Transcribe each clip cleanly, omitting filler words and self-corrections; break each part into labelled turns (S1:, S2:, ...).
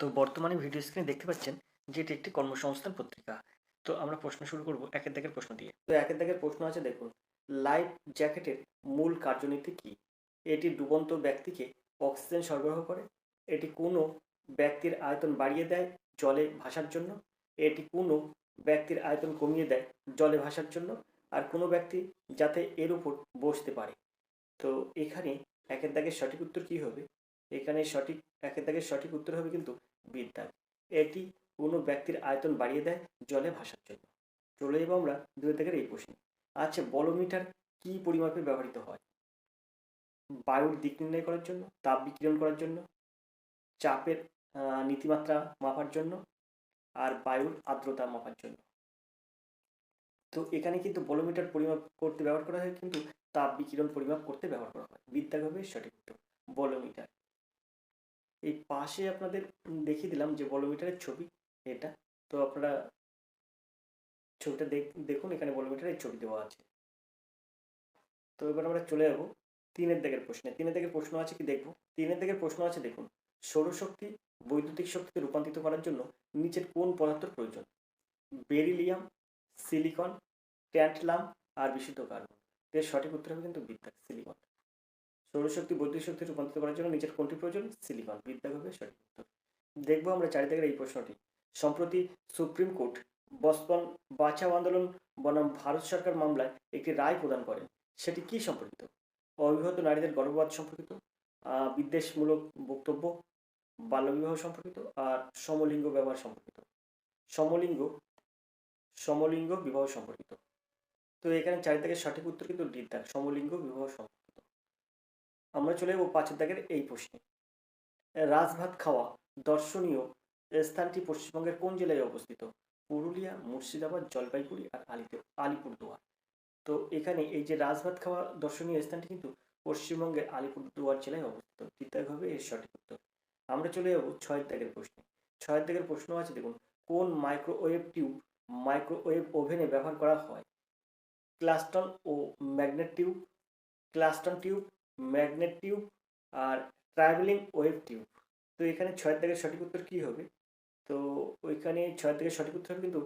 S1: তো বর্তমানে ভিডিও স্ক্রিনে দেখতে পাচ্ছেন যে এটি একটি কর্মসংস্থান পত্রিকা। তো আমরা প্রশ্ন শুরু করব একের দাগের প্রশ্ন দিয়ে। তো একের দাগের প্রশ্ন আছে, দেখুন, লাইফ জ্যাকেটের মূল কার্যনীতি কি? এটি ডুবন্ত ব্যক্তিকে অক্সিজেন সরবরাহ করে। এটি কোনো ব্যক্তির আয়তন বাড়িয়ে দেয় জলে ভাসার জন্য। এটি কোনো ব্যক্তির আয়তন কমিয়ে দেয় জলে ভাসার জন্য। আর কোনো ব্যক্তি যাতে এর উপর বসতে পারে। তো এখানে একের দাগের সঠিক উত্তর কি হবে? এখানে একের দাগের সঠিক উত্তর হবে কিন্তু বিদ্যাগ। এটি কোনো ব্যক্তির আয়তন বাড়িয়ে দেয় জলে ভাসার জন্য। চলে যাবো আমরা দুই দাগের এই প্রশ্নে। আচ্ছা, বলোমিটার কি পরিমাপে ব্যবহৃত হয়? বায়ুর দিক নির্ণয় করার জন্য, তাপ বিকিরণ করার জন্য, চাপের নীতিমাত্রা মাপার জন্য, আর বায়ুর আর্দ্রতা মাপার জন্য। তো এখানে কিন্তু বলোমিটার পরিমাপ করতে ব্যবহার করা হয়, কিন্তু তাপ বিকিরণ পরিমাপ করতে ব্যবহার করা হয়। বিদ্যাগ হবে সঠিক উত্তর, বলোমিটার। এই পাশে আপনাদের দেখিয়ে দিলাম যে বলোমিটারের ছবি এটা। তো আপনারা ছবিটা দেখুন, এখানে বলোমিটারের ছবি দেওয়া আছে। তো এবার আমরা চলে যাবো তিনের দাগের প্রশ্নে। তিনের দাগের প্রশ্ন আছে কি দেখবো? তিনের দাগের প্রশ্ন আছে, দেখুন, সৌরশক্তি বৈদ্যুতিক শক্তিতে রূপান্তরিত করার জন্য নিচের কোন পদার্থের প্রয়োজন? বেরিলিয়াম, সিলিকন, ট্যান্টালাম আর বিশুদ্ধ কার্বন। এর সঠিক উত্তর হবে কিন্তু বিদ্যা, সিলিকন। সৌরশক্তি বৈদ্যুতিক শক্তিতে রূপান্তরিত করার জন্য নিচের কোনটি প্রয়োজন? সিলিকন। বিদ্যা হবে সঠিক উত্তর। দেখবো আমরা চারি দাগের এই প্রশ্নটি। সম্প্রতি সুপ্রিম কোর্ট বচপন বাঁচাও আন্দোলন বনাম ভারত সরকার মামলায় একটি রায় প্রদান করেন। সেটি কি সম্পর্কিত? অবিবাহিত নারীদের গর্ভপাত সম্পর্কিত, বিদ্বেষমূলক বক্তব্য, বাল্যবিবাহ সম্পর্কিত, আর সমলিঙ্গ ব্যবহার সম্পর্কিত। সমলিঙ্গ সমলিঙ্গ বিবাহ সম্পর্কিত। তো এখানে চারি দাগের সঠিক উত্তর কিন্তু ডি দাগ, সমলিঙ্গ বিবাহ সম্পর্কিত। আমরা চলে যাবো পাঁচের দাগের এই প্রশ্নে। রাজভাত খাওয়া দর্শনীয় স্থানটি পশ্চিমবঙ্গের কোন জেলায় অবস্থিত? পুরুলিয়া, মুর্শিদাবাদ, জলপাইগুড়ি আর আলিপুরদুয়ার। তো এখানে এই যে রাজভাত খাওয়া দর্শনীয় স্থানটি কিন্তু পশ্চিমবঙ্গের আলিপুরদুয়ার জেলায় অবস্থিত। বিদ্যাগ হবে এর সঠিক উত্তর। আমরা চলে যাবো ছয়ের দাগের প্রশ্নে। ছয়ের দাগের প্রশ্ন আছে, দেখুন, কোন মাইক্রোওয়েভ টিউব মাইক্রোওয়েভ ওভেনে ব্যবহার করা হয়? ক্লাস্টন ও magnet tube, klystron tube, magnet tube, আর ট্রাভেলিং ওয়েভ টিউব। তো এখানে ছয়ের দাগের সঠিক উত্তর কি হবে? তো ওইখানে ছয়ের দাগের সঠিক উত্তর হবে কিন্তু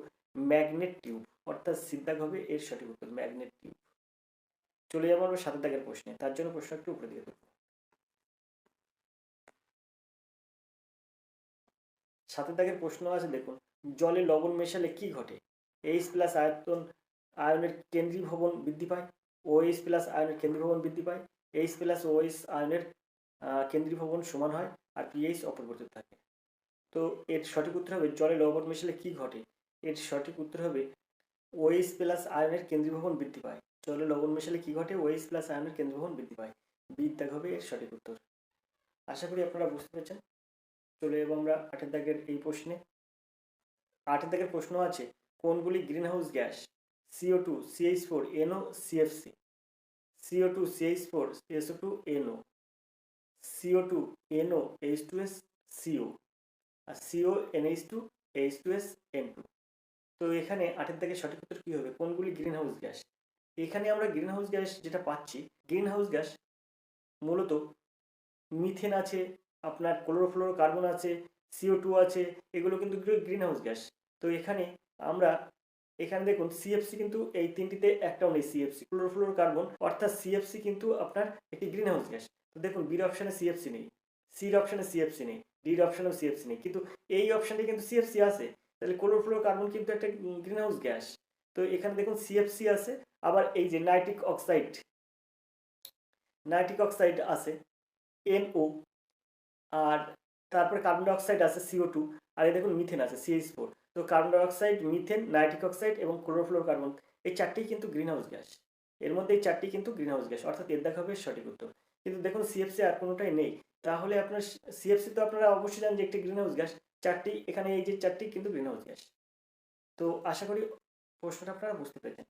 S1: ম্যাগনেট টিউব, অর্থাৎ সিদ্ধাগ হবে এর সঠিক উত্তর, ম্যাগনেট টিউব। চলে যাবো আমরা সাতের দাগের প্রশ্নে। তার জন্য প্রশ্ন একটু উপরে দিয়ে দেবো। সাতের দাগের প্রশ্ন আছে, দেখুন, জলে লবণ মেশালে কি ঘটে? এইচ প্লাস আয়নের কেন্দ্রীভবন বৃদ্ধি পায়। ওএইচ প্লাস আয়নের কেন্দ্রীভবন বৃদ্ধি পায়। এইচ প্লাস ওএইচ আয়নের কেন্দ্রীভবন সমান হয়। আর পিএইচ অপরিবর্তিত থাকে। তো এর সঠিক উত্তর হবে জলে লবণ মেশালে কি ঘটে? এর সঠিক উত্তর হবে ওএইচ প্লাস আয়নের কেন্দ্রীভবন বৃদ্ধি পায়। জলে লবণ মেশালে কি ঘটে? ওএইচ প্লাস আয়নের কেন্দ্রীভবন বৃদ্ধি পায়। বিদ্যাগ হবে এর সঠিক উত্তর। আশা করি আপনারা বুঝতে পেরেছেন। চলে যাবো আমরা আটের দাগের এই প্রশ্নে। আটের দাগের প্রশ্ন আছে, কোনগুলি greenhouse gas? CO2, CH4, NO, CFC। CO2, CH4, SO2, NO, CO2, NO, H2S, CO, আর CO, NH2, H2S, N2। তো এখানে আটের দাগের সঠিক উত্তর কি হবে? কোনগুলি গ্রিনহাউস গ্যাস? এখানে আমরা গ্রিনহাউস গ্যাস যেটা পাচ্ছি, গ্রিনহাউস গ্যাস মূলত মিথেন আছে, আপনার ক্লোরোফ্লোরো কার্বন আছে, CO2 আছে, এগুলো কিন্তু গ্রিনহাউস গ্যাস। তো আমরা এখানে দেখুন সিএফসি কিন্তু এই তিনটিতে একটাও নেই। সিএফসি ক্লোরোফ্লোরো কার্বন, অর্থাৎ সিএফসি কিন্তু আপনার একটি গ্রিনহাউস গ্যাস। তো দেখুন বির অপশানে সিএফসি নেই, সির অপশানে সিএফসি নেই, ডির অপশানেও সিএফসি নেই, কিন্তু এই অপশানে কিন্তু সিএফসি আছে। তাহলে ক্লোরোফ্লোরো কার্বন কিন্তু একটা গ্রিনহাউস গ্যাস। তো এখানে দেখুন সিএফসি আছে, আবার এই যে নাইট্রিক অক্সাইড আছে, NO, আর তারপরে কার্বন ডাইঅক্সাইড আছে CO2, আর এই দেখুন মিথেন আছে CH4। তো carbon dioxide, methane, nitric oxide এবং ক্লোরোফ্লোরোকার্বন, এই চারটেই কিন্তু গ্রিনহাউস গ্যাস। এর মধ্যে এই চারটি কিন্তু গ্রিনহাউস গ্যাস, অর্থাৎ এর দেখা হবে সঠিক উত্তর। কিন্তু দেখুন সিএফসি আর কোনোটাই নেই। তাহলে আপনার সিএফসি তো আপনারা অবশ্যই জানেন যে একটি গ্রিনহাউস গ্যাস। চারটি এখানে এই যে চারটি কিন্তু গ্রিনহাউস গ্যাস। তো আশা করি প্রশ্নটা আপনারা বুঝতে পেরেছেন।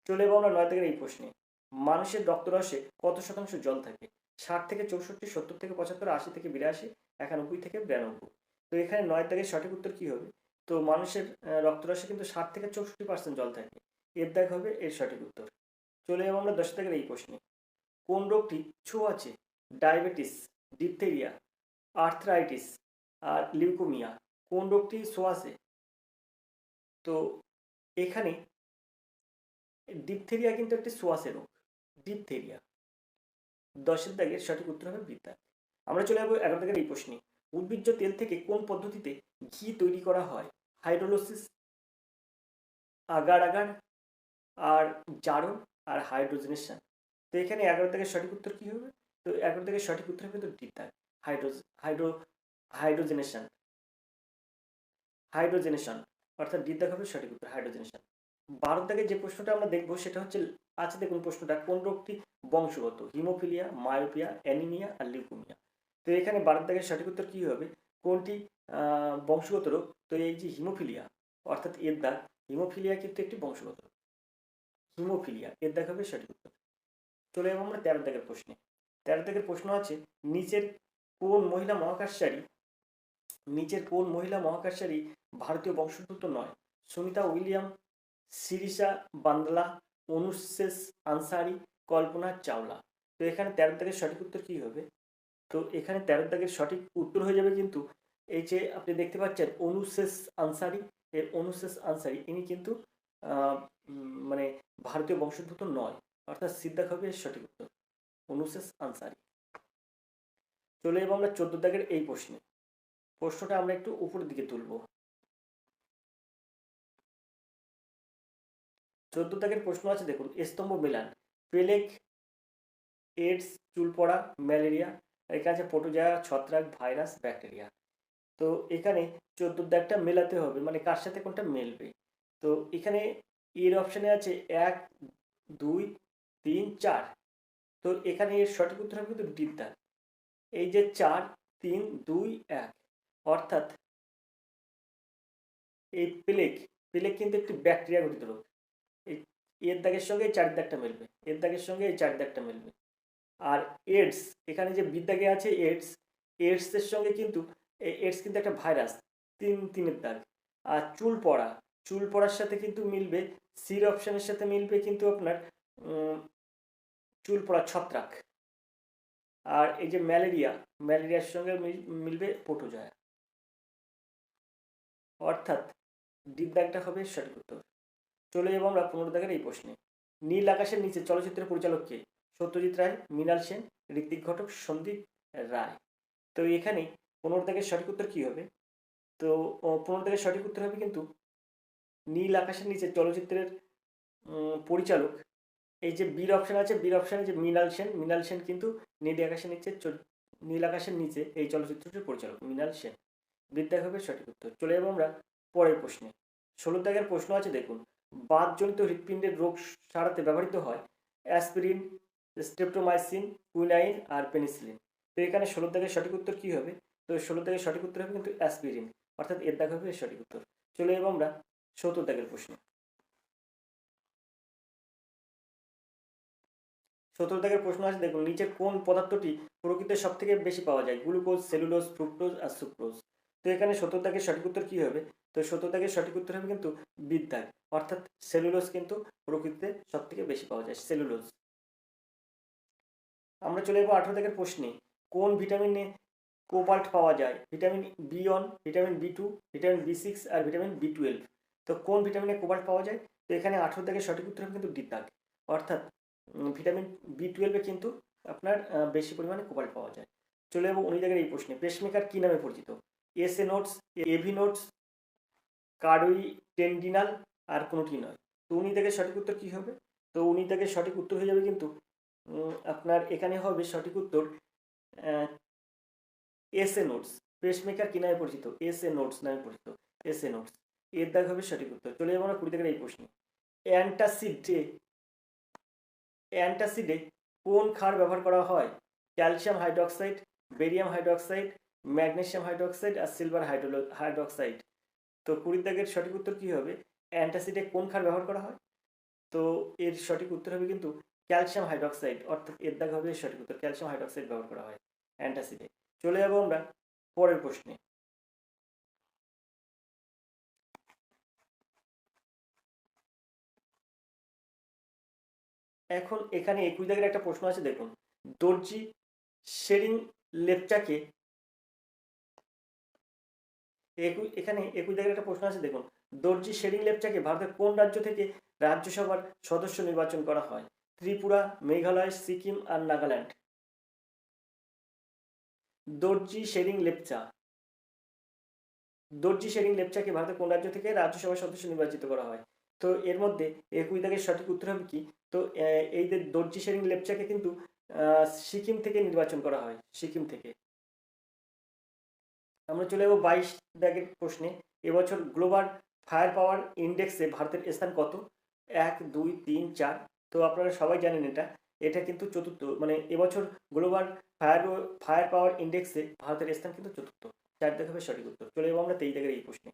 S1: চলে যাবো আমরা নয় থেকে এই প্রশ্নে। মানুষের রক্তরসে কত শতাংশ জল থাকে? 60 থেকে 64, 70 থেকে 75, 80 থেকে 82, 91 থেকে 92। তো এখানে নয় দাগের সঠিক উত্তর কি হবে? তো মানুষের রক্তরসে কিন্তু 60 থেকে 64% জল থাকে। এর দাগ হবে এর সঠিক উত্তর। চলে যাবো আমরা 10 দাগের এই প্রশ্নে। কোন রোগটি ছোঁয়াচে? ডায়াবেটিস, ডিপথেরিয়া, আর্থ্রাইটিস আর লিউকোমিয়া কোন রোগটি সোয়াসে? তো এখানে ডিপথেরিয়া কিন্তু একটি সোয়াসে রোগ, ডিপথেরিয়া। 10 দাগের সঠিক উত্তর হবে বৃদ্ধা। আমরা চলে যাবো 11 দাগের এই প্রশ্নে। উদ্ভিজ্জ তেল থেকে কোন পদ্ধতিতে ঘি তৈরি করা হয়? হাইড্রোলোসিস, আগার আগার আর জারণ আর হাইড্রোজেনেশন। তো এখানে 11 দাগের সঠিক উত্তর কি হবে? তো 11 দাগের সঠিক উত্তর হবে তো ডি দাগ, হাইড্রো হাইড্রোজেনেশন, হাইড্রোজেনেশন অর্থাৎ ডি দাগ হবে সঠিক উত্তর, হাইড্রোজেনেশন। 12 দাগের যে প্রশ্নটা আমরা দেখবো সেটা হচ্ছে আছে, দেখুন প্রশ্নটা, কোন রোগটি বংশগত? হিমোফিলিয়া, মায়োপিয়া, অ্যানিমিয়া আর লিউকোমিয়া। তো এখানে 12 দাগের সঠিক উত্তর কি হবে? কোনটি বংশগত রোগ? তো এই যে হিমোফিলিয়া অর্থাৎ এর দাগ, হিমোফিলিয়া কিন্তু একটি বংশগত রোগ, হিমোফিলিয়া এর দাগ হবে সঠিক উত্তর। চলে যাবো আমরা 13 দাগের প্রশ্নে। 13 দাগের প্রশ্ন আছে, নিচের কোন মহিলা মহাকাশচারী ভারতীয় বংশোদ্ভূত নয়? সুনিতা উইলিয়াম, শিরিষা বান্দলা, অনুশেষ আনসারি, কল্পনা চাওলা। তো এখানে 13 দাগের সঠিক উত্তর কি হবে? তো এখানে 13 দাগের সঠিক উত্তর হয়ে যাবে কিন্তু এই যে আপনি দেখতে পাচ্ছেন অনুশেষ আনসারি, এর অনুশেষ আনসারি ইনি কিন্তু মানে ভারতীয় বংশোদ্ভূত নয়, অর্থাৎ সিদ্ধাক হবে এর সঠিক উত্তর, অনুশেষ আনসারি। চলে যাবো আমরা 14 দাগের এই প্রশ্নে। প্রশ্নটা আমরা একটু উপরের দিকে তুলব। 14 দাগের প্রশ্ন আছে, দেখুন স্তম্ভ মেলান, প্লেগ, এইডস, চুল পড়া, ম্যালেরিয়া, এখানে আছে প্রোটোজোয়া, ছত্রাক, ভাইরাস, ব্যাকটেরিয়া। তো এখানে 14 দাগটা মেলাতে হবে, মানে কার সাথে কোনটা মেলবে। তো এখানে এর অপশানে আছে 1, 2, 3, 4। তো এখানে এর সঠিক উত্তর হবে কিন্তু ডি দাগ, এই যে 4, 3, 2, 1, অর্থাৎ এই প্লেগ কিন্তু একটি ব্যাকটেরিয়া ঘটিত রোগ। এর দাগের সঙ্গে এই 4 দাগটা মিলবে, এর দাগের সঙ্গে এই 4 দাগটা মিলবে। আর এইডস, এখানে যে বিদ্যাগে আছে এইডসের সঙ্গে কিন্তু এইডস কিন্তু একটা ভাইরাস, 3-3-এর দাগ। আর চুল পড়ার সাথে কিন্তু মিলবে, সির অপশানের সাথে মিলবে কিন্তু আপনার চুল পড়া, ছত্রাক। আর এই যে ম্যালেরিয়ার সঙ্গে মিলবে প্রোটোজোয়া, অর্থাৎ ডি দাগটা হবে সঠিক উত্তর। চলে যাবো আমরা 15 দাগের এই প্রশ্নে। নীল আকাশের নিচে চলচ্চিত্রের পরিচালক কে? সত্যজিৎ রায়, মৃণাল সেন, ঋত্বিক ঘটক, সন্দীপ রায়। তো এখানে 15 দাগের সঠিক উত্তর কি হবে? তো 15 দাগের সঠিক উত্তর হবে কিন্তু নীল আকাশের নিচে চলচ্চিত্রের পরিচালক, এই যে বীর অপশান আছে, বীর অপশানে যে মৃণাল সেন কিন্তু নীল আকাশের নিচে এই চলচ্চিত্রটির পরিচালক মৃণাল সেন। বিদ্যাগ হবে সঠিক উত্তর। চলে যাবো আমরা পরের প্রশ্নে। 16 দাগের প্রশ্ন আছে, দেখুন বাতজনিত হৃৎপিণ্ডের রোগ সারাতে ব্যবহৃত হয় অ্যাসপিরিন, স্ট্রেপ্টোমাইসিন, কুইনাইন আর পেনিসিলিন। তো এখানে 16 দাগের সঠিক উত্তর কি হবে? তো 16 দাগের সঠিক উত্তর হবে কিন্তু অ্যাসপিরিন, অর্থাৎ এর দাগ হবে এর সঠিক উত্তর। চলে যাবো আমরা 17 দাগের প্রশ্ন। 17 দাগের প্রশ্ন আছে, দেখুন নিচের কোন পদার্থটি প্রকৃতিতে সব থেকে বেশি পাওয়া যায়? গ্লুকোজ, সেলুলোজ, ফ্রুক্টোজ আর সুক্রোজ। তো এখানে 17 দাগের সঠিক উত্তর কি হবে? তো 17 দাগের সঠিক উত্তর হবে কিন্তু বিদ্যাগ, অর্থাৎ সেলুলোজ কিন্তু প্রকৃতিতে সব থেকে বেশি পাওয়া যায়, সেলুলোজ। আমরা চলে যাবো 18 দাগের প্রশ্নে। কোন ভিটামিনে কোবাল্ট পাওয়া যায়? Vitamin B1, vitamin B2, vitamin B6 আর ভিটামিন B12। তো কোন ভিটামিনে কোবাল্ট পাওয়া যায়? তো এখানে 18 দাগের সঠিক উত্তর হবে কিন্তু ডি দাগ, অর্থাৎ ভিটামিন B12 কিন্তু আপনার বেশি পরিমাণে কোবাল্ট পাওয়া যায়। চলে যাবো 19 দাগের এই প্রশ্নে। পেসমেকার কি নামে পরিচিত? এসএ নোটস, এভি নোটস, কার্ডোই টেন্ডিনাল আর কোনোটি নয়। তো 19 দাগের সঠিক উত্তর কি হবে? তো 19 দাগের সঠিক উত্তর হয়ে যাবে কিন্তু আপনার এখানে হবে সঠিক উত্তর এসএ নোটস। পেসমেকার কি নামে পরিচিত? এসএ নোটস নামে পরিচিত, এসএ নোটস। এর দাগ হবে সঠিক উত্তর। চলে যাবো আমরা 20 দাগের এই প্রশ্নে। অ্যান্টাসিডে কোন ক্ষার ব্যবহার করা হয়? Calcium hydroxide, barium hydroxide, magnesium hydroxide আর সিলভার হাইড্রক্সাইড। তো 20 দাগের সঠিক উত্তর কি হবে? অ্যান্টাসিডে কোন ক্ষার ব্যবহার করা হয়? তো এর সঠিক উত্তর হবে কিন্তু ক্যালসিয়াম হাইড্রক্সাইড, অর্থাৎ এর দাগ হবে সঠিক উত্তর, ক্যালসিয়াম হাইড্রক্সাইড ব্যবহার করা হয় অ্যান্টাসিডে। চলে যাবো আমরা পরের প্রশ্নে। এখন এখানে 21 দাগের একটা প্রশ্ন আছে, দেখুন দর্জি শেরিং লেপচাকে এখানে 21 দাগের একটা প্রশ্ন আছে দেখুন, দর্জি শেরিং লেপচাকে ভারতের কোন রাজ্য থেকে রাজ্যসভার সদস্য নির্বাচন করা হয়? ত্রিপুরা, মেঘালয়, সিকিম আর নাগাল্যান্ড। দর্জি শেরিং লেপচা, দর্জি শেরিং লেপচাকে ভারতের কোন রাজ্য থেকে রাজ্যসভার সদস্য নির্বাচিত করা হয়? তো এর মধ্যে 21 দাগের সঠিক উত্তর হবে কি? তো এই যে দর্জি শেরিং লেপচাকে কিন্তু সিকিম থেকে নির্বাচন করা হয়, সিকিম থেকে। আমরা চলে যাবো 22 দাগের প্রশ্নে। এবছর গ্লোবাল ফায়ার পাওয়ার ইন্ডেক্সে ভারতের স্থান কত? 1, 2, 3, 4। তো আপনারা সবাই জানেন এটা, এটা কিন্তু চতুর্থ, মানে এবছর গ্লোবাল ফায়ার পাওয়ার ইন্ডেক্সে ভারতের স্থান কিন্তু চতুর্থ। 4 দাগ হবে সঠিক উত্তর। চলে যাবো আমরা 23 দাগের এই প্রশ্নে।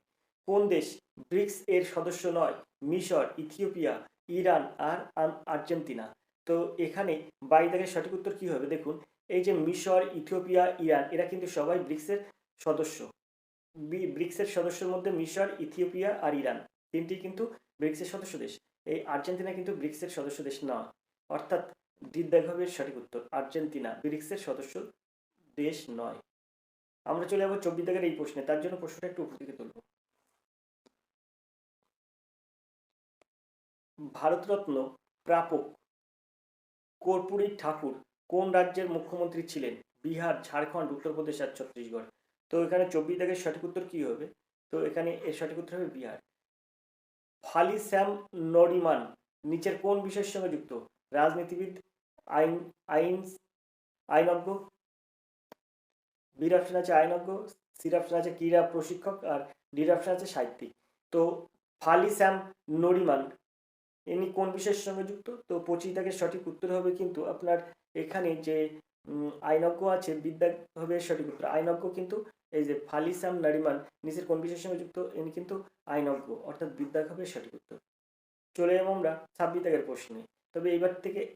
S1: কোন দেশ ব্রিক্স এর সদস্য নয়? মিশর, ইথিওপিয়া, ইরান আর আর্জেন্টিনা। তো এখানে 22 দাগের সঠিক উত্তর কি হবে দেখুন, এই যে মিশর, ইথিওপিয়া, ইরান, এরা কিন্তু সবাই ব্রিক্সের সদস্য। ব্রিক্সের সদস্যের মধ্যে মিশর, ইথিওপিয়া আর ইরান তিনটি কিন্তু ব্রিক্সের সদস্য দেশ। এই আর্জেন্টিনা কিন্তু ব্রিক্সের সদস্য দেশ না, অর্থাৎ দ্বিধাভাবে সঠিক উত্তর, আর্জেন্টিনা ব্রিক্সের সদস্য দেশ নয়। আমরা চলে যাবো 24 দাগের এই প্রশ্নে, তার জন্য প্রশ্নটা একটু উপর দিকে তুলব। ভারতরত্ন প্রাপক কর্পূরী ঠাকুর কোন রাজ্যের মুখ্যমন্ত্রী ছিলেন? বিহার, ঝাড়খণ্ড, উত্তরপ্রদেশ আর ছত্তিশগড়। তো এখানে 24 দাগের সঠিক উত্তর কি হবে? তো এখানে এর সঠিক উত্তর হবে বিহার। ফালি স্যাম নরিমান নিচের কোন বিষয়ের সঙ্গে যুক্ত? রাজনীতিবিদ, আইন আইন আইনজ্ঞ, বির অপশন আছে আইনজ্ঞ, সির অপশন আছে ক্রীড়া প্রশিক্ষক আর ডির অপশন আছে সাহিত্যিক। তো ফালি স্যাম নরিমান ইনি কোন বিষয়ের সঙ্গে যুক্ত? তো 25 দাগের সঠিক উত্তর হবে কিন্তু আপনার এখানে যে আইনজ্ঞ আছে, বিদ্যা হবে সঠিক উত্তর। আইনজ্ঞ কিন্তু এই যে ফালি স্যাম নরিমান নিচের কোন বিষয়ের সঙ্গে যুক্ত? ইনি কিন্তু আইনজ্ঞ, অর্থাৎ বিদ্যা হবে সঠিক উত্তর। চলে যাবো আমরা 26 দাগের প্রশ্নে। তবে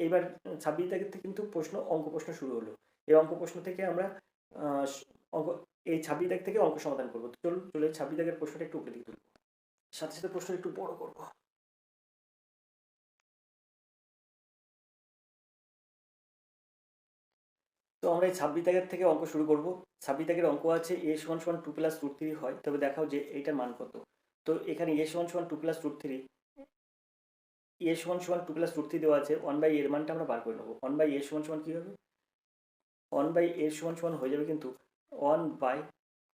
S1: এবার 26 দাগের থেকে কিন্তু অঙ্ক প্রশ্ন শুরু হলো। এই অঙ্ক প্রশ্ন থেকে আমরা অঙ্ক, এই 26 দাগ থেকে অঙ্ক সমাধান করবো। চলুন চলে 26 দাগের প্রশ্নটা একটু উপরে দিকে তুলবো, সাথে সাথে প্রশ্ন একটু বড় করবো। তো আমরা এই 26 দাগের থেকে অঙ্ক শুরু করব। 26 দাগের অঙ্ক আছে a সমান সমান 2 প্লাস রুট 3 হয়, তবে দেখাও যে এইটার মান কত। তো এখানে a সমান সমান 2 প্লাস রুট 3, a সমান সমান 2 প্লাস রুট 3 দেওয়া আছে, 1 বাই এর মানটা আমরা বার করে নেবো। 1 বাই a সমান সমান কী হবে? 1 বাই a সমান সমান হয়ে যাবে কিন্তু 1 বাই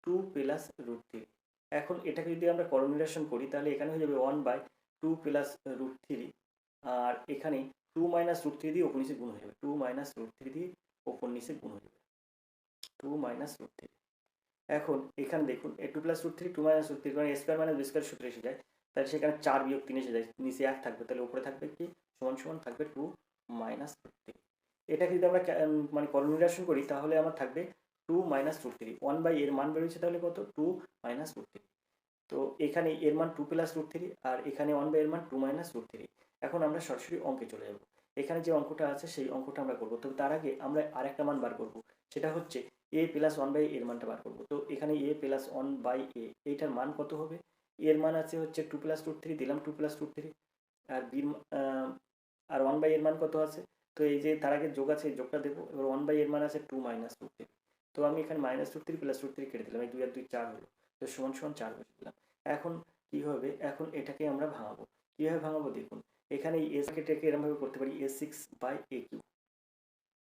S1: 2 প্লাস রুট 3। এখন এটাকে যদি আমরা করণীয়রসন করি তাহলে এখানে হয়ে যাবে 1 বাই 2 প্লাস রুট 3, আর এখানে 2 মাইনাস রুট 3 দিয়ে ওপর নিচে গুণ হয়ে যাবে, 2 মাইনাস রুট 3 দিয়ে ওপর নিচে গুণ হয়ে যাবে, 2 মাইনাস রুট 3। এখন এখানে দেখুন এই 2 প্লাস রুট 3, 2 মাইনাস রুট 3, কারণ a square minus B square সূত্রে এসে যায়, তাহলে সেখানে 4 বিয়োগ 3 এসে যায়, নিচে 1 থাকবে, তাহলে উপরে থাকবে কি সমান সমান থাকবে 2 মাইনাস রুট 3। এটাকে যদি আমরা মানে করণীয়রসন করি তাহলে আমার থাকবে 2 মাইনাস রুট 3। 1 বাই এর মান বেরোচ্ছে তাহলে কত? 2 মাইনাস রুট 3। তো এখানে এর মান 2 প্লাস রুট 3 আর এখানে 1 বাই এর মান 2 মাইনাস রুট 3। এখন আমরা সরাসরি অঙ্কে চলে যাব। এখানে যে অঙ্কটা আছে সেই অঙ্কটা আমরা করবো, তবে তার আগে আমরা আরেকটা মান বার করব, সেটা হচ্ছে a প্লাস 1 বাই এর মানটা বার করবো। তো এখানে a প্লাস 1 বাই এ, এইটার মান কত হবে? এর মান আছে হচ্ছে 2 প্লাস রুট 3, দিলাম 2 প্লাস রুট 3, আর বির আর 1 বাই এর মান কত আছে? তো এই যে তার আগে যোগ আছে, এই যোগটা দেবো। এবার 1 বাই এর মান আছে 2 মাইনাস রুট 3। তো আমি এখানে মাইনাস রুট 3 প্লাস রুট 3 কেটে দিলাম, এই 2 আর 2 4 হলো, তো সমান সমান 4 বসে দিলাম। এখন কি হবে? এখন এটাকে আমরা ভাঙাবো। কীভাবে ভাঙাবো দেখুন, এখানে এস কেটে এরকমভাবে করতে পারি, a6 by a Q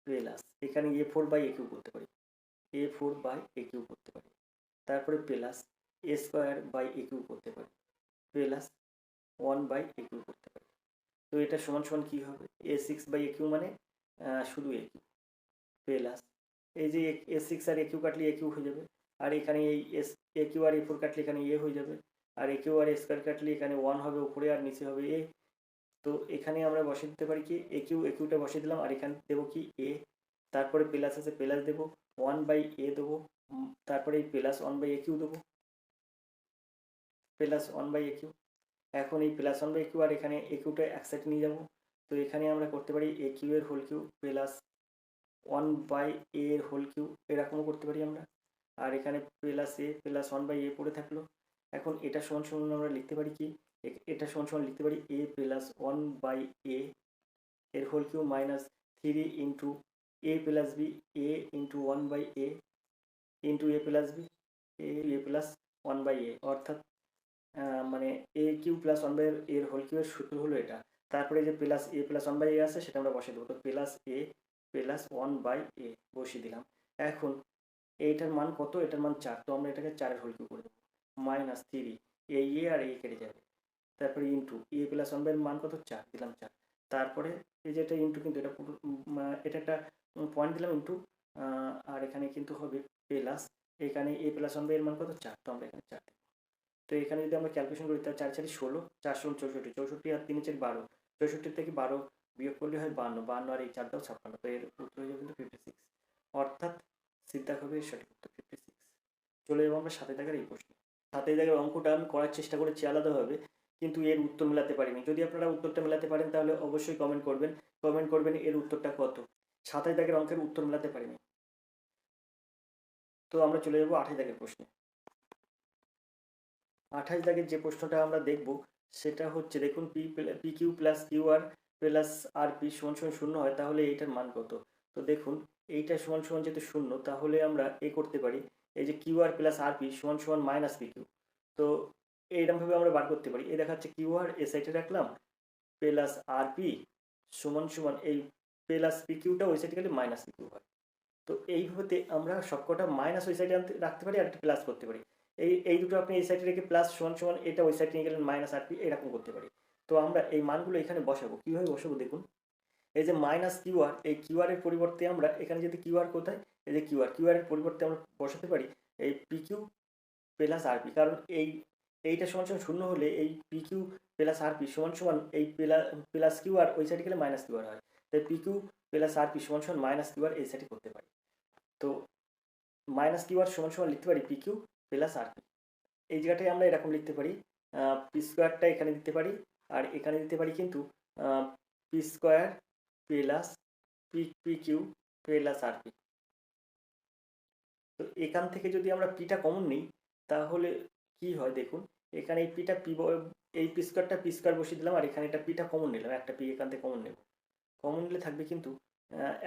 S1: plus এখানে a4 বাই a কিউ করতে পারি, a4 বাই a কিউ করতে পারি, তারপরে plus a square by a cube করতে পারি, প্লাস 1 বাই a কিউ করতে পারি। তো এটা সমান সমান কী হবে? a6 বাই a কিউ মানে শুধু a কিউ, প্লাস এই যে a6 আর a কিউ কাটলে a কিউ হয়ে যাবে, আর এখানে এই a কিউ আর a4 কাটলে এখানে a হয়ে যাবে, আর a কিউ আর a স্কোয়ার কাটলে এখানে 1 হবে উপরে আর নিচে হবে a। তো এখানে আমরা বসিয়ে দিতে পারি কি a কিউটা বসিয়ে দিলাম, আর এখানে দেবো কি a, তারপরে প্লাস আছে প্লাস দেবো, 1 বাই a দেবো, তারপরে এই প্লাস 1 বাই a কিউ দেবো, প্লাস 1 বাই a কিউ। এখন এই প্লাস 1 বাই a কিউ আর এখানে a কিউটা এক সাইডে নিয়ে যাবো, তো এখানে আমরা করতে পারি a কিউ এর whole cube plus 1 by a এর হোল কিউ, এরকমও করতে পারি আমরা, আর এখানে plus a plus 1 by a পড়ে থাকলো। এখন এটা সমান সমান আমরা লিখতে পারি কি, এটা সমান সমান লিখতে পারি a প্লাস 1 বাই a এর whole cube minus 3 into a plus b, a into 1 by a into a plus b, a plus 1 by A, অর্থাৎ মানে A cube plus one by এর হোল কিউবের সূত্র হলো এটা। তারপরে যে plus A plus one by A আছে সেটা আমরা বসিয়ে দেবো, তো plus A plus one by A বসিয়ে দিলাম। এখন এইটার মান কত, এটার মান 4, তো আমরা এটাকে 4-এর হোল কিউব করে দেবো, মাইনাস 3 এই এ আর এ কেটে যাবে, তারপরে into A plus one by এর মান কত 4 দিলাম 4, তারপরে এই যে এটা ইন্টু, কিন্তু এটা পুরো এটা একটা পয়েন্ট দিলাম ইন্টু, আর এখানে কিন্তু হবে প্লাস, এখানে এ প্লাস ওয়ান বাই এর মান কত 4, তো আমরা এখানে 4 দেবো। তো এখানে যদি আমরা ক্যালকুলেশন করি তাহলে 4 4 16, 4 64, 64 আর 3 4 12, 64 থেকে 12 বিয়োগ করলে হয় 52, 52 আর এই 4 দাও 56, তো এর উত্তর হয়ে যাবে কিন্তু 56, অর্থাৎ সিদ্ধা হবে এর সঠিক উত্তর 56। চলে যাবো আমরা 7 দাগের এই প্রশ্নে। 7 দাগের অঙ্কটা আমি করার চেষ্টা করেছি আলাদাভাবে, কিন্তু এর উত্তর মেলাতে পারিনি। যদি আপনারা উত্তরটা মেলাতে পারেন তাহলে অবশ্যই কমেন্ট করবেন এর উত্তরটা কত। 7 দাগের অঙ্কের উত্তর মেলাতে পারিনি। তো আমরা চলে যাবো 28 দাগের প্রশ্নে। 28 দাগের যে প্রশ্নটা আমরা দেখব সেটা হচ্ছে, দেখুন P Q plus Q R plus R P সমান সমান 0 হয়, তাহলে এইটার মান কত। তো দেখুন এইটা সমান সমান যেহেতু 0, তাহলে আমরা করতে পারি, এই যে Q R plus R P সমান সমান মাইনাস পি কিউ, তো এইরকমভাবে আমরা বার করতে পারি। এই দেখা যাচ্ছে কিউ আর এ সাইডে রাখলাম, প্লাস আর পি সমান সমান এই প্লাস পি কিউটা ওই সাইডে গেলে মাইনাস পি কিউ হয়। তো এইভাবে আমরা সবকটা মাইনাস ওই সাইডে রাখতে পারি আর একটা প্লাস করতে পারি। এই দুটো আপনি এই সাইডে রেখে প্লাস সমান সমান এটা ওই সাইডে নিয়ে গেলেন মাইনাস আর পি, এরকম করতে পারি। তো আমরা এই মানগুলো এখানে বসাবো, কীভাবে বসাবো দেখুন, এই যে মাইনাস কিউ আর, এই কিউ আর এর পরিবর্তে আমরা এখানে যদি কিউ আর কোথায়, এই যে কিউ আর এর পরিবর্তে আমরা বসাতে পারি এই P Q plus R P, কারণ এইটা সমান সমান 0 হলে এই P Q plus R P সমান সমান এই প্লাস কিউ আর ওই সাইডে গেলে মাইনাস কিউ আর হয়, তাই P Q plus R P সমান সমান মাইনাস কিউ আর এই সাইডে করতে পারি। তো মাইনাস কিউ আর সমান সমান লিখতে পারি P Q plus R P, এই জায়গাটায় আমরা এরকম লিখতে পারি, পি স্কোয়ারটা এখানে দিতে পারি আর এখানে দিতে পারি কিন্তু P square plus P Q plus R P. তো এখান থেকে যদি আমরা পিটা কমন নিই তাহলে কি হয় দেখুন, এখানে এই পিটা এই পি স্কোয়ার বসিয়ে দিলাম আর এখানে একটা পিটা কমন নিলাম, একটা পি এখান থেকে কমন নেব, কমন নিলে থাকবে কিন্তু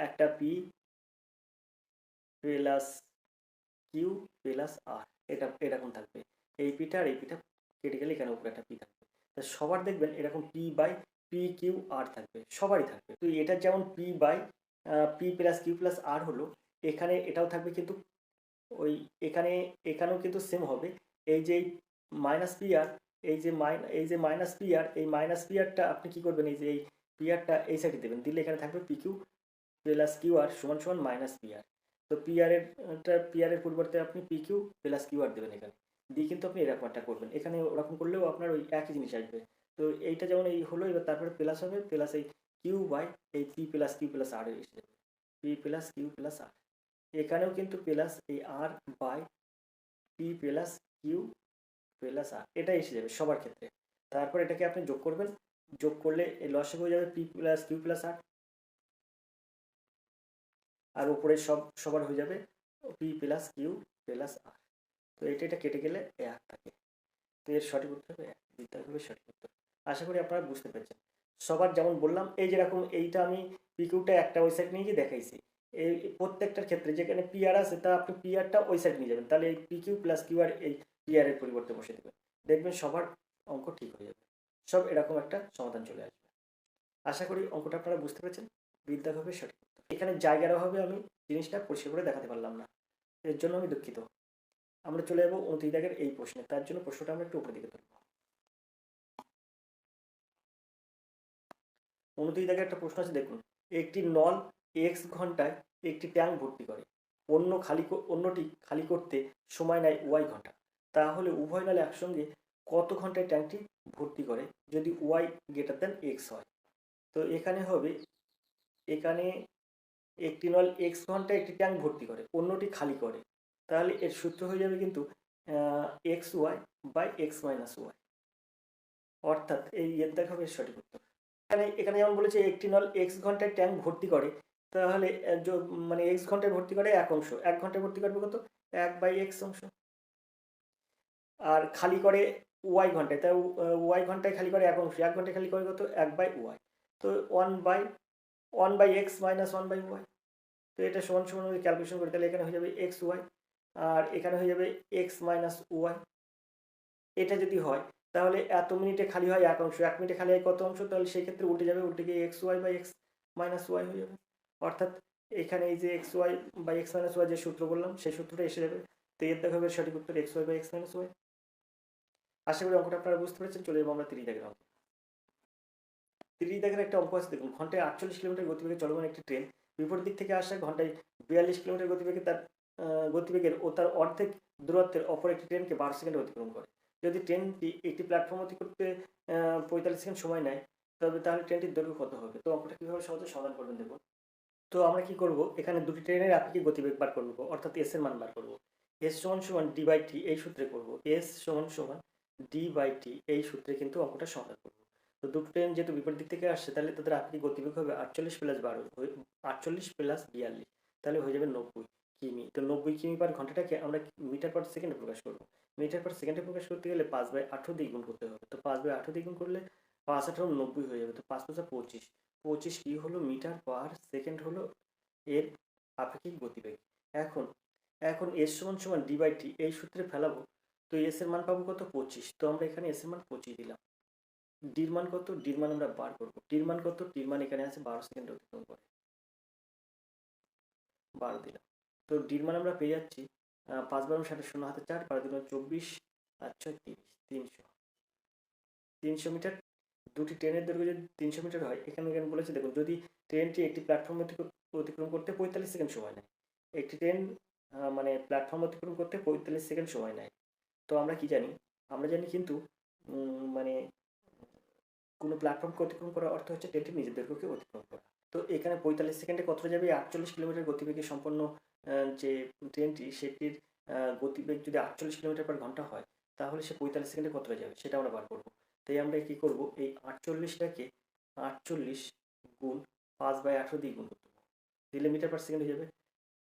S1: একটা P plus Q plus R, এটা এরকম থাকবে, এই পিটা আর এই পিটা কেটে গেলে এখানে উপরে একটা পি থাকবে। তা সবার দেখবেন এরকম P by P Q R থাকবে, সবারই থাকবে। তো এটা যেমন P by P plus Q plus R হলো, এখানে এটাও থাকবে কিন্তু ওই এখানেও কিন্তু সেম হবে। এই যে মাইনাস পি আর, এই যে মাইনাস পি আর, এই মাইনাস পি আরটা আপনি কি করবেন, এই যে এই পি আরটা এই সাইডে দেবেন, দিলে এখানে থাকবে P Q plus Q R সমান সমান মাইনাস পি আর। তো পি আর এর পরিবর্তে আপনি P Q plus Q R দেবেন এখানে দিয়ে, কিন্তু আপনি এরকম একটা করবেন, এখানে ওরকম করলেও আপনার ওই একই জিনিস আসবে। তো এইটা যেমন এই হলো, এবার তারপরে প্লাস হবে, প্লাস এই কিউ বাই এই P plus Q plus R এসে যাবে, P plus Q plus R, এখানেও কিন্তু প্লাস এই R by P plus Q plus R, এটা এসে যাবে সবার ক্ষেত্রে। তারপর এটাকে আপনি যোগ করবেন, যোগ করলে এই লসে হয়ে যাবে পি প্লাস কিউ প্লাস আর, আর উপরে সবার হয়ে যাবে পি প্লাস কিউ প্লাস আর। তো এটা কেটে গেলে এক থাকে, তো এর সঠিক উত্তর হবে এক, দ্বিতীয় হবে সঠিক উত্তর। আশা করি আপনারা বুঝতে পেরেছেন। সবার যেমন বললাম, এই যেরকম এইটা আমি পি কিউটা একটা ওই সাইড নিয়ে গিয়ে দেখাইছি, এই প্রত্যেকটার ক্ষেত্রে যেখানে পি আর আছে তা আপনি পি আরটা ওই সাইড নিয়ে যাবেন, তাহলে এই P Q plus Q R এই পি আর এর পরিবর্তে বসে দেবেন, দেখবেন সবার অঙ্ক ঠিক হয়ে যাবে, সব এরকম একটা সমাধান চলে আসবে। আশা করি অঙ্কটা আপনারা বুঝতে পেরেছেন, বিদ্যা হবে সঠিক উত্তর। এখানে জায়গার অভাবে আমি জিনিসটা পরিষ্কার করে দেখাতে পারলাম না, এর জন্য আমি দুঃখিত। আমরা চলে যাবো 29 দাগের এই প্রশ্নে, তার জন্য প্রশ্নটা আমরা একটু উপর দিকে তুলব। 29 দাগের একটা প্রশ্ন আছে, দেখুন, একটি নল এক্স ঘন্টায় একটি ট্যাঙ্ক ভর্তি করে, অন্যটি খালি করতে সময় নেয় ওয়াই ঘন্টা, তাহলে উভয় নল একসঙ্গে কত ঘন্টায় ট্যাঙ্কটি ভর্তি করে যদি ওয়াই গ্রেটার দেন এক্স হয়। তো এখানে হবে, এখানে একটি নল এক্স ঘন্টায় একটি ট্যাঙ্ক ভর্তি করে, অন্যটি খালি করে, তাহলে এর সূত্র হয়ে যাবে কিন্তু X Y by X minus Y, অর্থাৎ এই এর দেখা হবে সঠিক উত্তর। এখানে যেমন বলেছে একটি নল এক্স ঘন্টায় ট্যাঙ্ক ভর্তি করে, তাহলে মানে এক্স ঘন্টায় ভর্তি করে এক অংশ, 1 ঘন্টায় ভর্তি করবে কত 1 বাই এক্স অংশ, আর খালি করে ওয়াই ঘন্টায়, তাই ওয়াই ঘন্টায় খালি করে এক অংশ, 1 ঘন্টায় খালি করে কত 1 বাই ওয়াই, তো 1 by X minus 1 by Y. তো এটা সমান সমান ক্যালকুলেশন করে তাহলে এখানে হয়ে যাবে এক্স ওয়াই আর এখানে হয়ে যাবে এক্স মাইনাস ওয়াই, এটা যদি হয় তাহলে এত মিনিটে খালি হয় এক অংশ, 1 মিনিটে খালি হয় কত অংশ, তাহলে সেই ক্ষেত্রে উল্টে যাবে, উল্টে গিয়ে X Y by X minus Y হয়ে যাবে। অর্থাৎ এখানে এই যে X Y by X minus Y যে সূত্র বললাম সেই সূত্রটা এসে যাবে। তো এর দেখা হবে সঠিক উত্তর X Y by X minus Y. আশা করি অঙ্কটা আপনারা বুঝতে পেরেছেন। চলে যাবো আমরা 30 দাগের অঙ্ক। 30 দাগের একটা অঙ্ক আছে দেখুন, ঘন্টায় 48 কিলোমিটার গতিবেগে চলমান একটি ট্রেন বিপরীত দিক থেকে আসা ঘন্টায় 42 কিলোমিটার গতিবেগে তার গতিবেগের ও তার অর্ধেক দূরত্বের অপর একটি ট্রেনকে 12 সেকেন্ডে অতিক্রম করে। যদি ট্রেনটি একটি প্ল্যাটফর্ম অতিক্রম করতে 45 সেকেন্ড সময় নেয়, তবে তাহলে ট্রেনটির দৈর্ঘ্য কত হবে? তো অঙ্কটা কীভাবে সহজে সমাধান করবেন দেখুন। তো আমরা কি করব, এখানে দুটি ট্রেনের আপেক্ষিক গতিবেগ বার করব, অর্থাৎ এস এর মান বার করব। এস সমান সমান ডি বাই টি এই সূত্রে করব, এস সমান সমান ডি বাই টি এই সূত্রে কিন্তু অঙ্কটা সমাধান করব। তো দুটো ট্রেন যেহেতু বিপরীত দিক থেকে আসছে, তাহলে তাদের আপেক্ষিক গতিবেগ হবে 48 প্লাস 12, 48 প্লাস 42, তাহলে হয়ে যাবে 90 কিমি। তো 90 কিমি পার ঘন্টাটাকে আমরা মিটার পার সেকেন্ডে প্রকাশ করব। মিটার পার সেকেন্ডে প্রকাশ করতে গেলে 5/18 দিয়ে গুণ করতে হবে। তো 5/18 দিয়ে গুণ করলে 5×18 90 হয়ে যাবে। তো 5×5 = 25 কি হলো মিটার পার সেকেন্ড হলো এর আপেক্ষিক গতিবেগ। এখন এখন এস সমান সমান ডি বাই টি এই সূত্রে ফেলাবো। তো এস এর মান পাবো কত? 25। তো আমরা এখানে এস এর মান 25 দিলাম। ডির মান কত? ডির মান আমরা বার করবো। ডির মান কত? ডির মান এখানে আছে 12 সেকেন্ড অতিক্রম করে, 12 দিলাম। তো ডির মান আমরা পেয়ে যাচ্ছি 5×12 = 60, হাতে 4, 12×2 = 24, আর 6 30, 300 মিটার। দুটি ট্রেনের দৈর্ঘ্য যদি 300 মিটার হয়, এখানে বলেছে দেখুন, যদি ট্রেনটি একটি প্ল্যাটফর্ম অতিক্রম করতে 45 সেকেন্ড সময় নেয়। একটি ট্রেন মানে প্ল্যাটফর্ম অতিক্রম করতে 45 সেকেন্ড সময় নেয়। তো আমরা কি জানি? আমরা জানি কিন্তু মানে কোনো প্ল্যাটফর্মকে অতিক্রম করার অর্থ হচ্ছে ট্রেনটি নিজের দৈর্ঘ্যকে অতিক্রম করা। তো এখানে 45 সেকেন্ডে কতটা যাবে? 48 কিলোমিটার গতিবেগে সম্পন্ন যে ট্রেনটি, সেটির গতিবেগ যদি 48 কিলোমিটার পার ঘন্টা হয়, তাহলে সে 45 সেকেন্ডে কতটা যাবে সেটা আমরা বার করবো। তাই আমরা কি করব, এই 48টাকে 48 গুণ 5/18 দিয়ে গুণ করতে হবে, দিলে মিটার পার সেকেন্ড হয়ে যাবে।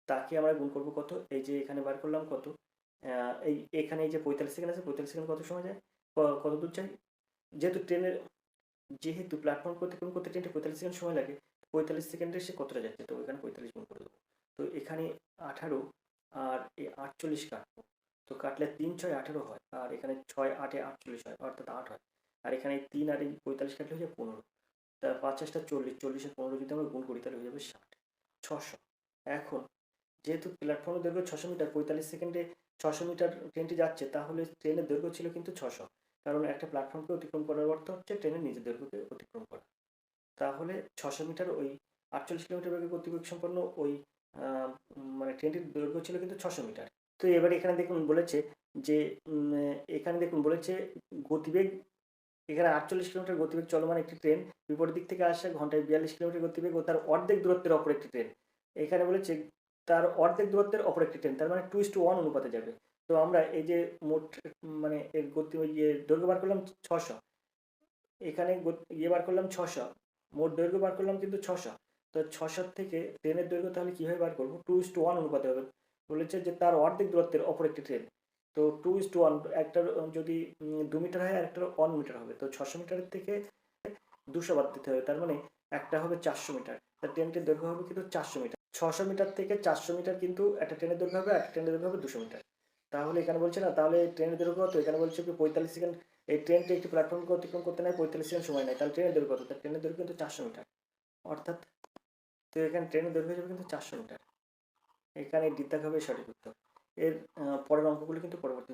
S1: তাকে আমরা গুণ করবো কত? এই যে এখানে বার করলাম কত, এই এখানে এই যে 45 সেকেন্ড আছে, 45 সেকেন্ড কত সময় যায়, কত দূর যায়? যেহেতু প্ল্যাটফর্ম অতিক্রম করতে ট্রেনটি 45 সেকেন্ড সময় লাগে, 45 সেকেন্ডে সে কতটা যাচ্ছে, তো এখানে 45 গুণ করে দেবো। তো এখানে 18 আর এই 48 কাটবো, তো কাটলে 3×6 = 18 হয়, আর এখানে 6×8 = 48 হয়, অর্থাৎ 8 হয়। আর এখানে 3 আর এই 45 কাটলে হয়ে যায় 15। তার 5×8 = 40, 40 আর 15 যদি আমরা গুণ করি তাহলে হয়ে যাবে 60, 600। এখন যেহেতু প্ল্যাটফর্মের দৈর্ঘ্য 600 মিটার, 45 সেকেন্ডে 600 মিটার ট্রেনটি যাচ্ছে, তাহলে ট্রেনের দৈর্ঘ্য ছিল কিন্তু 600, কারণ একটা প্ল্যাটফর্মকে অতিক্রম করার অর্থ হচ্ছে ট্রেনের নিজের দৈর্ঘ্যকে অতিক্রম করা। তাহলে 600 মিটার ওই 48 কিলোমিটার বেগে গতিবেগ সম্পন্ন ওই মানে ট্রেনটির দৈর্ঘ্য ছিল কিন্তু 600 মিটার। তো এবার এখানে দেখুন বলেছে যে এখানে দেখুন বলেছে গতিবেগ, এখানে 48 কিলোমিটার গতিবেগ চলমান একটি ট্রেন বিপরীত দিক থেকে আসে ঘন্টায় 42 কিলোমিটার গতিবেগ ও তার অর্ধেক দূরত্বের অপর একটি ট্রেন। এখানে বলেছে তার অর্ধেক দূরত্বের অপর একটি ট্রেন, তার মানে 2:1 অনুপাতে যাবে। তো আমরা এই যে মোট মানে এর গতি দৈর্ঘ্য বার করলাম 600, এখানে বার করলাম 600, মোট দৈর্ঘ্য বার করলাম কিন্তু 600। তো 600 থেকে ট্রেনের দৈর্ঘ্য তাহলে কীভাবে বার করবো? 2:1 অনুপাতে হবে। বলেছে যে তার অর্ধেক দূরত্বের অপর একটি ট্রেন। তো 2:1, একটার যদি 2 মিটার হয় আর একটার 1 মিটার হবে, তো 600 মিটারের থেকে 200 বাদ দিতে হবে, তার মানে একটা হবে 400 মিটার। তার ট্রেনটির দৈর্ঘ্য হবে কিন্তু 400 মিটার। 600 মিটার থেকে 400 মিটার কিন্তু একটা ট্রেনের দৈর্ঘ্য হবে, একটা ট্রেনের দৈর্ঘ্য হবে 200 মিটার। তাহলে এখানে বলছে না, তাহলে ট্রেনের দৈর্ঘ্য কত? এখানে বলছে কি 45 সেকেন্ড, এই ট্রেনটি একটি প্ল্যাটফর্মকে অতিক্রম করতে নেয় 45 সেকেন্ড সময় নেয়, তাহলে ট্রেনের দৈর্ঘ্য কত? তার ট্রেনের দৈর্ঘ্য কিন্তু 400 মিটার, অর্থাৎ তো এখানে ট্রেনের দৈর্ঘ্য যাবে কিন্তু 400 মিটার। এখানে ডিদ্দাগ হবে সঠিক উত্তর। এর পরের অঙ্কগুলো কিন্তু পরবর্তী